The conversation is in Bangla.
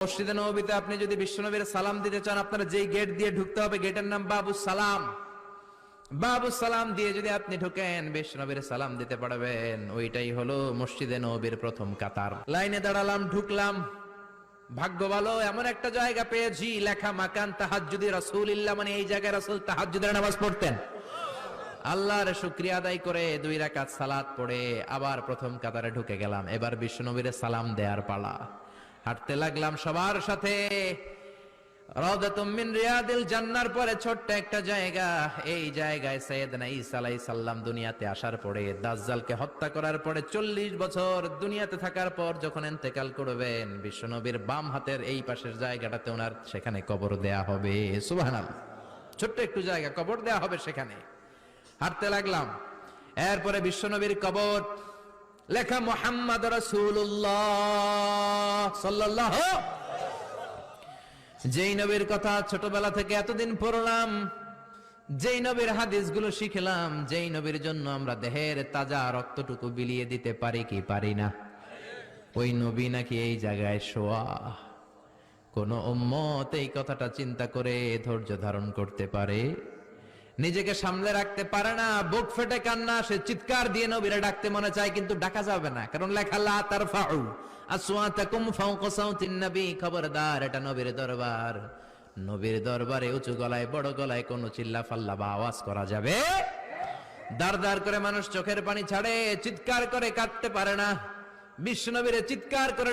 মসজিদে নববীতে আপনি যদি বিশ্বনবীর সালাম দিতে চান, আপনারা যেই গেট দিয়ে ঢুকতে হবে, গেটের নাম বাবুস সালাম। বাবুস সালাম দিয়ে যদি আপনি ঢুকেন, বিশ্বনবীর সালাম দিতে পারবেন। ওইটাই হলো মসজিদে নববীর প্রথম কাতার। লাইনে দাঁড়ালাম, ঢুকলাম। ভাগ্য ভালো, এমন একটা জায়গা পেয়েছি লেখা মাকান তাহাজ্জুদি রাসূলিল্লাহ, মানে এই জায়গায় রাসূল তাহাজ্জুদের নামাজ পড়তেন। আল্লাহর শুকরিয়া আদায় করে 2 রাকাত সালাত পড়ে আবার প্রথম কাতারে ঢুকে গেলাম। এবার বিশ্বনবীর সালাম দেওয়ার পালা। হাঁটতে লাগলাম সবার সাথে। রাউদাতুম মিন রিয়াদিল জান্নার পরে ছোট্ট একটা জায়গা, এই জায়গায় সাইয়েদনা ঈসা আলাইহিস সালাম দুনিয়াতে আসার পরে, দাজ্জালকে হত্যা করার পরে 40 বছর দুনিয়াতে থাকার পর যখন ইন্তেকাল করবেন, বিশ্বনবীর বাম হাতের এই পাশের জায়গাটাতে ওনার সেখানে কবর দেয়া হবে। সুবহানাল্লাহ, ছোট্ট একটু জায়গা, কবর দেয়া হবে সেখানে। হাঁটতে লাগলাম, এরপরে বিশ্বনবীর কবর, লেখা মুহাম্মদ রাসূলুল্লাহ সাল্লাল্লাহু। যেই নবীর কথা ছোটবেলা থেকে এতদিন পড়লাম, যেই নবীর হাদিসগুলো শিখলাম, যেই নবীর জন্য আমরা দেহের তাজা রক্তটুকু বিলিয়ে দিতে পারি কি পারি না, ওই নবী নাকি এই জায়গায় শোয়া। কোন উম্মত এই কথাটা চিন্তা করে ধৈর্য ধারণ করতে পারে? নিজেকে সামলে রাখতে পারে না, বুক ফেটে কান্না আসে, চিৎকার দিয়ে নবীরে ডাকতে মনে চায়, কিন্তু ডাকা যাবে না, কারণ লেখা লা তারফাউ আসওয়াতাকুম ফাওকা সাউতিন নবী। খবরদার, এটা নবীর দরবার। নবীর দরবারে উঁচু গলায় বড় গলায় কোনো চিল্লা ফাল্লা বা আওয়াজ করা যাবে? দাঁড় দাঁড় করে মানুষ চোখের পানি ছাড়ে, চিৎকার করে কাঁদতে পারে না। বিশ্বনবীরে চিৎকার করে